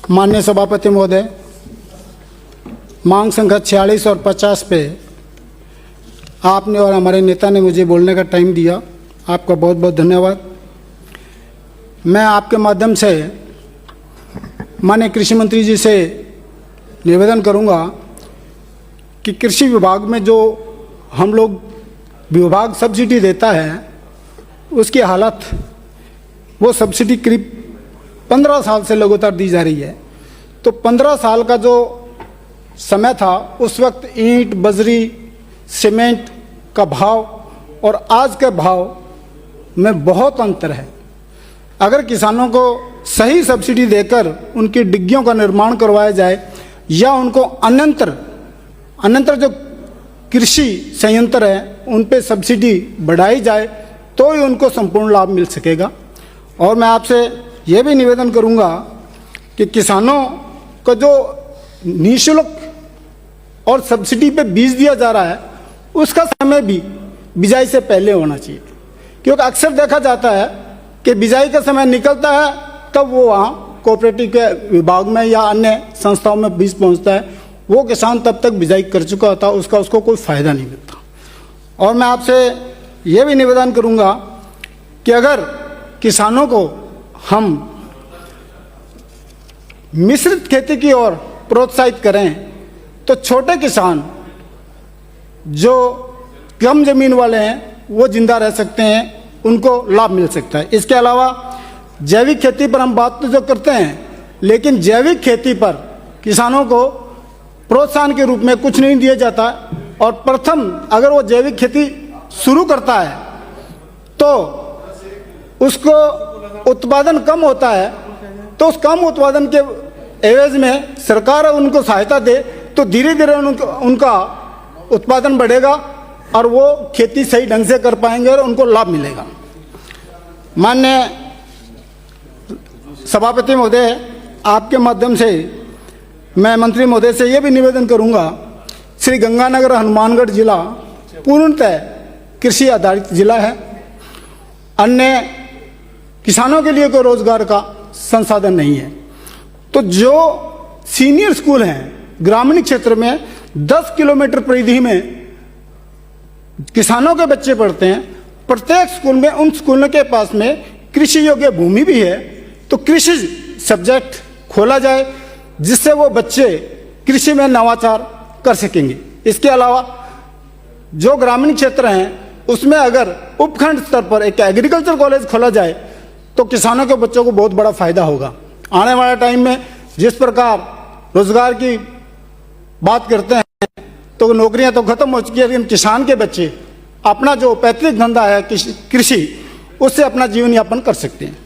माननीय सभापति महोदय, मांग संख्या 46 और 50 पे आपने और हमारे नेता ने मुझे बोलने का टाइम दिया, आपका बहुत बहुत धन्यवाद। मैं आपके माध्यम से माननीय कृषि मंत्री जी से निवेदन करूंगा कि कृषि विभाग में जो हम लोग विभाग सब्सिडी देता है उसकी हालत, वो सब्सिडी करीब 15 साल से लगातार दी जा रही है। तो 15 साल का जो समय था उस वक्त ईंट, बजरी, सीमेंट का भाव और आज के भाव में बहुत अंतर है। अगर किसानों को सही सब्सिडी देकर उनकी डिग्गियों का निर्माण करवाया जाए या उनको अन्यंतर जो कृषि संयंत्र है उन पे सब्सिडी बढ़ाई जाए तो ही उनको संपूर्ण लाभ मिल सकेगा। और मैं आपसे यह भी निवेदन करूंगा कि किसानों को जो निःशुल्क और सब्सिडी पे बीज दिया जा रहा है उसका समय भी बिजाई से पहले होना चाहिए, क्योंकि अक्सर देखा जाता है कि बिजाई का समय निकलता है तब वो वहाँ कोऑपरेटिव के विभाग में या अन्य संस्थाओं में बीज पहुँचता है, वो किसान तब तक बिजाई कर चुका होता है, उसको कोई फायदा नहीं मिलता। और मैं आपसे ये भी निवेदन करूंगा कि अगर किसानों को हम मिश्रित खेती की ओर प्रोत्साहित करें तो छोटे किसान जो कम जमीन वाले हैं वो जिंदा रह सकते हैं, उनको लाभ मिल सकता है। इसके अलावा जैविक खेती पर हम बात तो जो करते हैं, लेकिन जैविक खेती पर किसानों को प्रोत्साहन के रूप में कुछ नहीं दिया जाता। और प्रथम अगर वो जैविक खेती शुरू करता है तो उसको उत्पादन कम होता है, तो उस कम उत्पादन के एवज में सरकार उनको सहायता दे तो धीरे धीरे उनका उत्पादन बढ़ेगा और वो खेती सही ढंग से कर पाएंगे और उनको लाभ मिलेगा। माननीय सभापति महोदय, आपके माध्यम से मैं मंत्री महोदय से यह भी निवेदन करूंगा, श्री गंगानगर हनुमानगढ़ जिला पूर्णतः कृषि आधारित जिला है। अन्य किसानों के लिए कोई रोजगार का संसाधन नहीं है। तो जो सीनियर स्कूल हैं ग्रामीण क्षेत्र में 10 किलोमीटर परिधि में किसानों के बच्चे पढ़ते हैं, प्रत्येक स्कूल में उन स्कूलों के पास में कृषि योग्य भूमि भी है, तो कृषि सब्जेक्ट खोला जाए जिससे वो बच्चे कृषि में नवाचार कर सकेंगे। इसके अलावा जो ग्रामीण क्षेत्र हैं उसमें अगर उपखंड स्तर पर एक एग्रीकल्चर कॉलेज खोला जाए तो किसानों के बच्चों को बहुत बड़ा फायदा होगा। आने वाले टाइम में जिस प्रकार रोजगार की बात करते हैं तो नौकरियां तो खत्म हो चुकी है, लेकिन किसान के बच्चे अपना जो पैतृक धंधा है कृषि, उससे अपना जीवन यापन कर सकते हैं।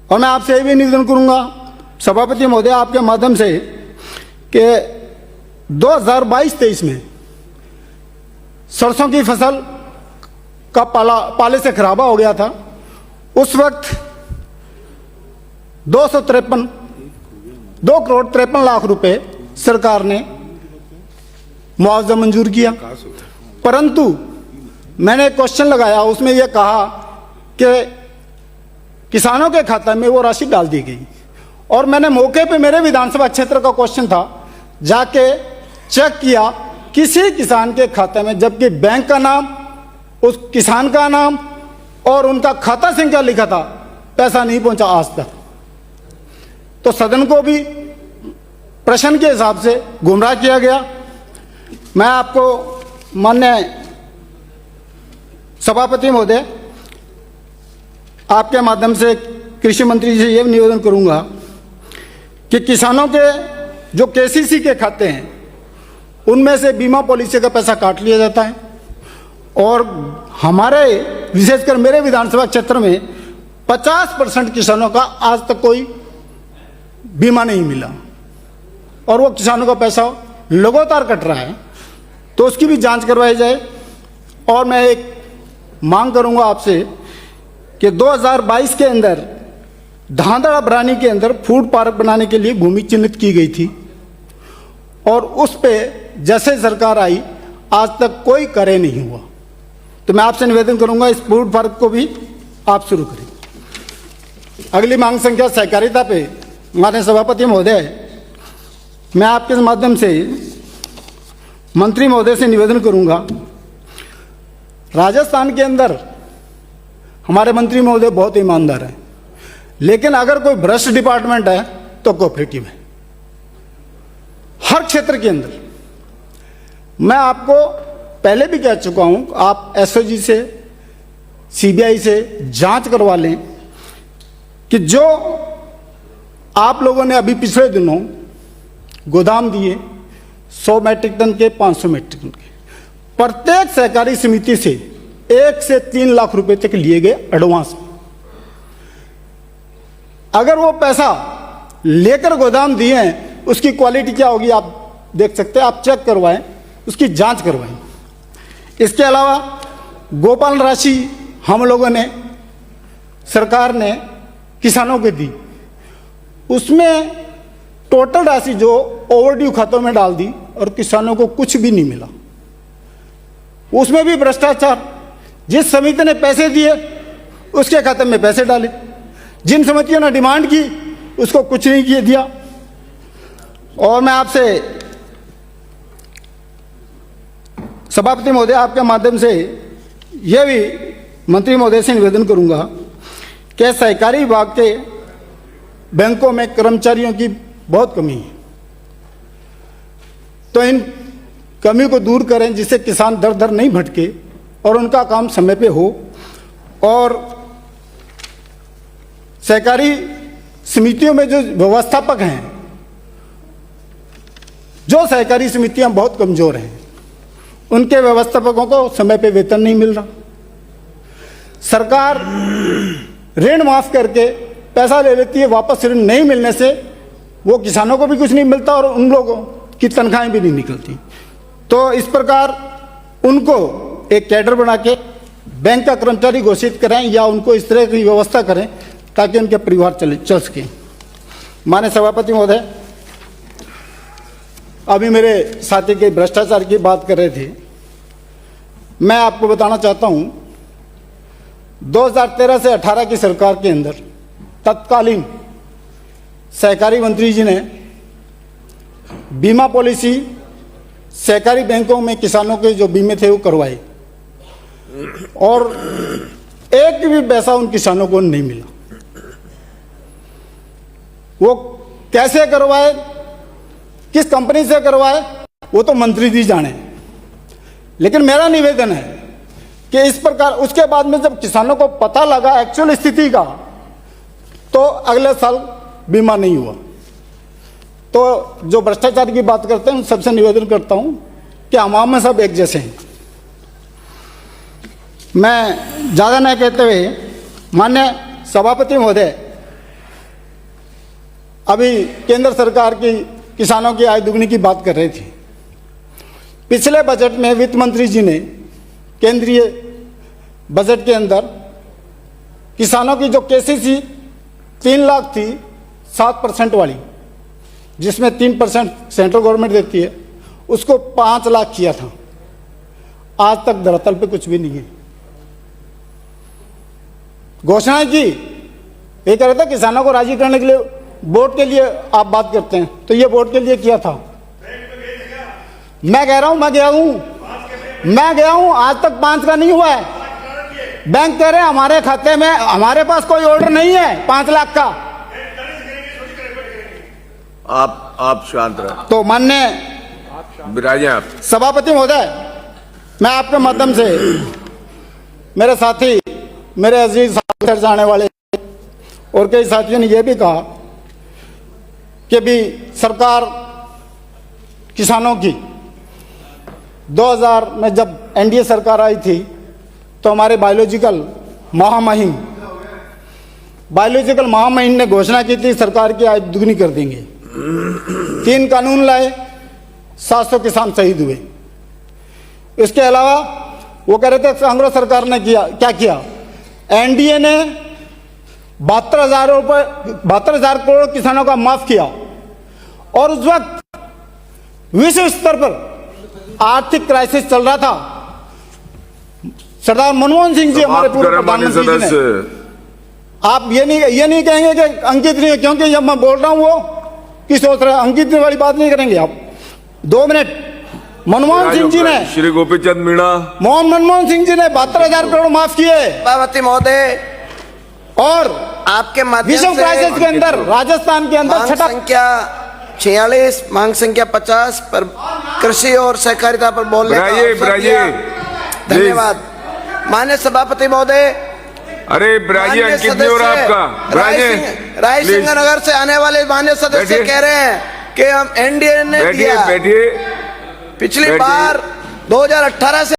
और मैं आपसे ये भी निवेदन करूंगा सभापति महोदय आपके माध्यम से कि 2022-23 में सरसों की फसल का पाले से खराबा हो गया था। उस वक्त 2 करोड़ 53 लाख रुपए सरकार ने मुआवजा मंजूर किया, परंतु मैंने क्वेश्चन लगाया, उसमें यह कहा कि किसानों के खाते में वो राशि डाल दी गई। और मैंने मौके पे मेरे विधानसभा क्षेत्र का क्वेश्चन था, जाके चेक किया किसी किसान के खाते में, जबकि बैंक का नाम, उस किसान का नाम और उनका खाता संख्या लिखा था, पैसा नहीं पहुंचा आज तक। तो सदन को भी प्रश्न के हिसाब से गुमराह किया गया। मैं आपको माननीय सभापति महोदय आपके माध्यम से कृषि मंत्री जी से यह निवेदन करूंगा कि किसानों के जो केसीसी के खाते हैं उनमें से बीमा पॉलिसी का पैसा काट लिया जाता है। और हमारे विशेषकर मेरे विधानसभा क्षेत्र में 50% किसानों का आज तक कोई बीमा नहीं मिला और वो किसानों का पैसा लगातार कट रहा है, तो उसकी भी जांच करवाई जाए। और मैं एक मांग करूंगा आपसे कि 2022 के अंदर धांधड़ा बरानी के अंदर फूड पार्क बनाने के लिए भूमि चिन्हित की गई थी और उस पे जैसे सरकार आई आज तक कोई कार्य नहीं हुआ। तो मैं आपसे निवेदन करूंगा इस फूड पार्क को भी आप शुरू करें। अगली मांग संख्या सहकारिता पे माननीय सभापति महोदय, मैं आपके माध्यम से मंत्री महोदय से निवेदन करूंगा। राजस्थान के अंदर हमारे मंत्री महोदय बहुत ईमानदार हैं, लेकिन अगर कोई भ्रष्ट डिपार्टमेंट है तो कोऑपरेटिव है। हर क्षेत्र के अंदर मैं आपको पहले भी कह चुका हूं, आप एसओजी से, सीबीआई से जांच करवा लें कि जो आप लोगों ने अभी पिछले दिनों गोदाम दिए 100 मैट्रिक टन के, 500 मैट्रिक टन के, प्रत्येक सहकारी समिति से 1 से 3 लाख रुपए तक लिए गए एडवांस में। अगर वो पैसा लेकर गोदाम दिए हैं, उसकी क्वालिटी क्या होगी आप देख सकते हैं, आप चेक करवाएं, उसकी जांच करवाएं। इसके अलावा गोपालन राशि हम लोगों ने, सरकार ने किसानों को दी, उसमें टोटल राशि जो ओवरड्यू खातों में डाल दी और किसानों को कुछ भी नहीं मिला। उसमें भी भ्रष्टाचार। जिस समिति ने पैसे दिए उसके खाते में पैसे डाले, जिन समितियों ने डिमांड की उसको कुछ नहीं किए दिया। और मैं आपसे सभापति महोदय, आपके माध्यम से यह भी मंत्री महोदय से निवेदन करूंगा कि सहकारी विभाग के बैंकों में कर्मचारियों की बहुत कमी है, तो इन कमी को दूर करें जिससे किसान दर दर नहीं भटके और उनका काम समय पे हो। और सहकारी समितियों में जो व्यवस्थापक हैं, जो सहकारी समितियां बहुत कमजोर हैं, उनके व्यवस्थापकों को समय पे वेतन नहीं मिल रहा। सरकार ऋण माफ करके पैसा ले लेती है, वापस ऋण नहीं मिलने से वो किसानों को भी कुछ नहीं मिलता और उन लोगों की तनख्वाहें भी नहीं निकलती। तो इस प्रकार उनको एक कैडर बना के बैंक का कर्मचारी घोषित करें या उनको इस तरह की व्यवस्था करें ताकि उनके परिवार चल सके। माननीय सभापति महोदय, अभी मेरे साथी के भ्रष्टाचार की बात कर रहे थे, मैं आपको बताना चाहता हूं 2013 से 18 की सरकार के अंदर तत्कालीन सहकारी मंत्री जी ने बीमा पॉलिसी सहकारी बैंकों में किसानों के जो बीमे थे वो करवाए और एक भी पैसा उन किसानों को नहीं मिला। वो कैसे करवाए, किस कंपनी से करवाए, वो तो मंत्री जी जाने। लेकिन मेरा निवेदन है कि इस प्रकार उसके बाद में जब किसानों को पता लगा एक्चुअल स्थिति का, तो अगले साल बीमा नहीं हुआ। तो जो भ्रष्टाचार की बात करते हैं उन सबसे निवेदन करता हूं कि अवाम में सब एक जैसे हैं। मैं ज्यादा नहीं कहते हुए, माननीय सभापति महोदय, अभी केंद्र सरकार की किसानों की आय दुगनी की बात कर रहे थे। पिछले बजट में वित्त मंत्री जी ने केंद्रीय बजट के अंदर किसानों की जो केसीसी 3 लाख थी 7% वाली, जिसमें 3% सेंट्रल गवर्नमेंट देती है, उसको 5 लाख किया था। आज तक धरातल पे कुछ भी नहीं है। घोषणाएं की, ये कह रहे थे किसानों को राजी करने के लिए, वोट के लिए आप बात करते हैं, तो ये वोट के लिए किया था। मैं कह रहा हूं, मैं गया हूं, आज तक 5 का नहीं हुआ है। बैंक कह रहे हैं हमारे खाते में, हमारे पास कोई ऑर्डर नहीं है 5 लाख का। आप शांत रहे। तो माननीय विराजे आप सभापति महोदय, मैं आपके माध्यम से मेरे साथी, मेरे अजीज जाने वाले और कई साथियों ने यह भी कहा कि भी सरकार किसानों की 2000 में जब एनडीए सरकार आई थी तो हमारे बायोलॉजिकल महामहिम ने घोषणा की थी सरकार की आय दुगनी कर देंगे। 3 कानून लाए, 700 किसान शहीद हुए। इसके अलावा वो कह रहे थे कांग्रेस सरकार ने क्या किया, एनडीए ने 72,000 करोड़ किसानों का माफ किया और उस वक्त विश्व स्तर पर आर्थिक क्राइसिस चल रहा था। सरदार मनमोहन सिंह जी हमारे पूर्व प्रधानमंत्री जी ने आप ये नहीं कहेंगे कि अंकित नहीं है, क्योंकि जब मैं बोल रहा हूं वो की सोच रहे हैं, अंकित वाली बात नहीं करेंगे आप। 2 मिनट। मनमोहन सिंह जी ने, श्री गोपीचंद मीणा। मनमोहन सिंह जी ने 72,000 करोड़ माफ किए, सभापति महोदय, और आपके माध्यम विषम से क्राइसिस के अंदर राजस्थान के अंदर मांग छठा संख्या 46, मांग संख्या 50 पर कृषि और सहकारिता पर बोलने का बिराजिए, अवसर बिराजिए। दिया। धन्यवाद। माननीय सभापति महोदय, अरे बिराजिए, माननीय अंकित नहीं हो रहा आपका। बिराजिए, रायसिंह नगर से आने वाले माननीय सदस्य बैठिए। कह रहे हैं कि हम एनडीए ने बैठिए दिया बैठिए। पिछली बैठिए। बार 2018 से